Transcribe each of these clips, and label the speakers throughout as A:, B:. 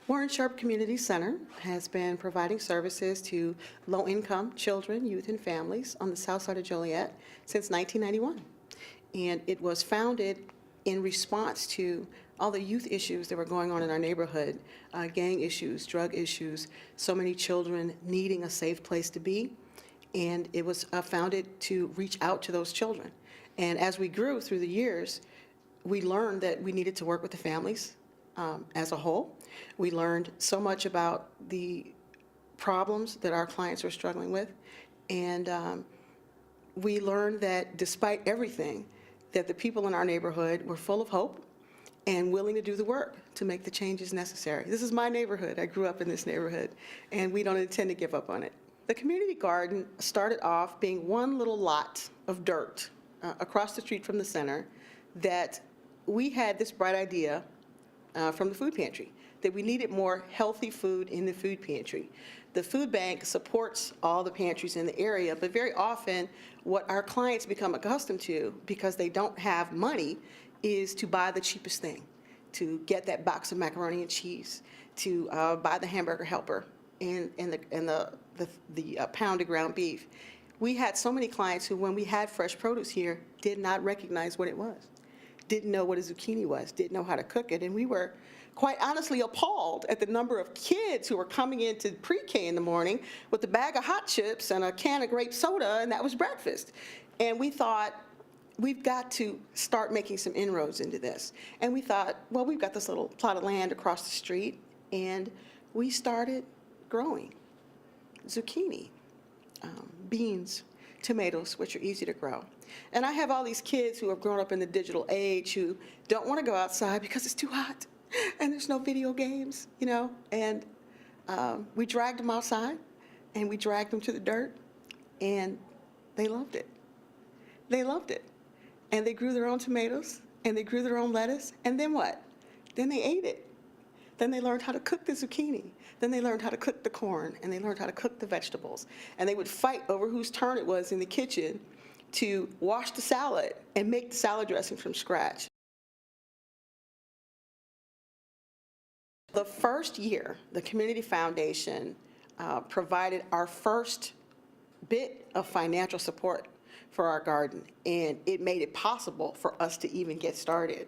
A: Warren-Sharpe Community Center has been providing services to low-income children, youth, and families on the south side of Joliet since 1991. And it was founded in response to all the youth issues that were going on in our neighborhood, gang issues, drug issues, so many children needing a safe place to be. And it was founded to reach out to those children. And as we grew through the years, we learned that we needed to work with the families as a whole. We learned so much about the problems that our clients were struggling with. And we learned that despite everything, that the people in our neighborhood were full of hope and willing to do the work to make the changes necessary. This is my neighborhood. I grew up in this neighborhood, and we don't intend to give up on it. The community garden started off being one little lot of dirt across the street from the center that we had this bright idea from the food pantry, that we needed more healthy food in the food pantry. The food bank supports all the pantries in the area, but very often what our clients become accustomed to, because they don't have money, is to buy the cheapest thing, to get that box of macaroni and cheese, to buy the hamburger helper and the pound of ground beef. We had so many clients who, when we had fresh produce here, did not recognize what it was, didn't know what a zucchini was, didn't know how to cook it, and we were quite honestly appalled at the number of kids who were coming into pre-K in the morning with a bag of hot chips and a can of grape soda, and that was breakfast. And we thought, we've got to start making some inroads into this. And we thought, well, we've got this little plot of land across the street, and we started growing zucchini, beans, tomatoes, which are easy to grow. And I have all these kids who have grown up in the digital age who don't want to go outside because it's too hot and there's no video games, you know, and we dragged them outside and we dragged them to the dirt, and they loved it. They loved it. And they grew their own tomatoes and they grew their own lettuce, and then what? Then they ate it. Then they learned how to cook the zucchini. Then they learned how to cook the corn, and they learned how to cook the vegetables. And they would fight over whose turn it was in the kitchen to wash the salad and make the salad dressing from scratch. The first year, the Community Foundation provided our first bit of financial support for our garden, and it made it possible for us to even get started.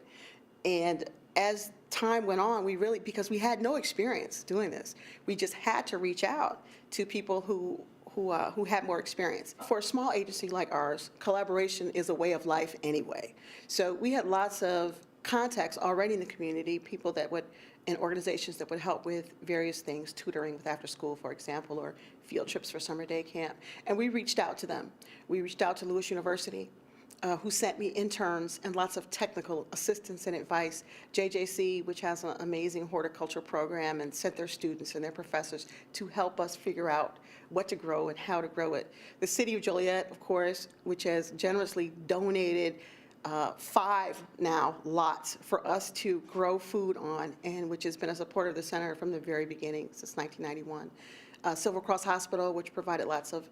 A: And as time went on, we really, because we had no experience doing this, we just had to reach out to people who had more experience. For a small agency like ours, collaboration is a way of life anyway. So we had lots of contacts already in the community, people that would, and organizations that would help with various things, tutoring with after school, for example, or field trips for summer day camp. And we reached out to them. We reached out to Lewis University, who sent me interns and lots of technical assistance and advice. JJC, which has an amazing horticulture program, and sent their students and their professors to help us figure out what to grow and how to grow it. The city of Joliet, of course, which has generously donated 5 now lots for us to grow food on, and which has been a supporter of the center from the very beginning since 1991. Silver Cross Hospital, which provided lots of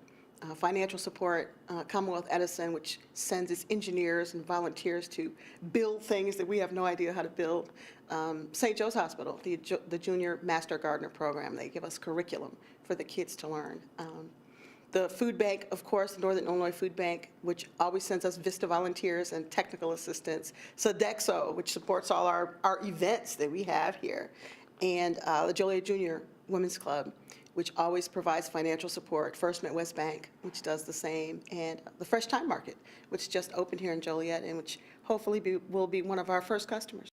A: financial support. Commonwealth Edison, which sends its engineers and volunteers to build things that we have no idea how to build. St. Joe's Hospital, the Junior Master Gardener Program, they give us curriculum for the kids to learn. The food bank, of course, the Northern Illinois Food Bank, which always sends us VISTA volunteers and technical assistance. Sodexo, which supports all our events that we have here. And the Joliet Junior Women's Club, which always provides financial support. First Midwest Bank, which does the same. And the Fresh Time Market, which just opened here in Joliet, and which hopefully will be one of our first customers.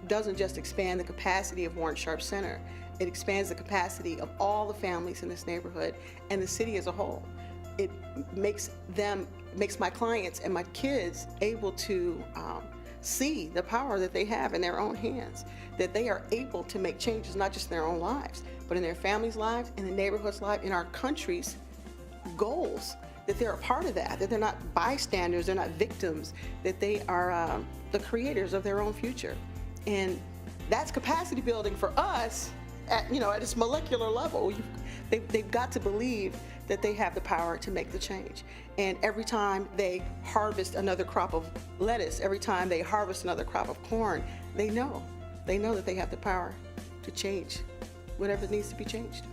A: Doesn't just expand the capacity of Warren-Sharpe Center, it expands the capacity of all the families in this neighborhood and the city as a whole. It makes my clients and my kids able to see the power that they have in their own hands, that they are able to make changes not just in their own lives, but in their families' lives, in the neighborhood's life, in our country's goals, that they're a part of that they're not bystanders, they're not victims, that they are the creators of their own future. And that's capacity building for us at its molecular level. They've got to believe that they have the power to make the change. And every time they harvest another crop of lettuce, every time they harvest another crop of corn, they know that they have the power to change whatever needs to be changed.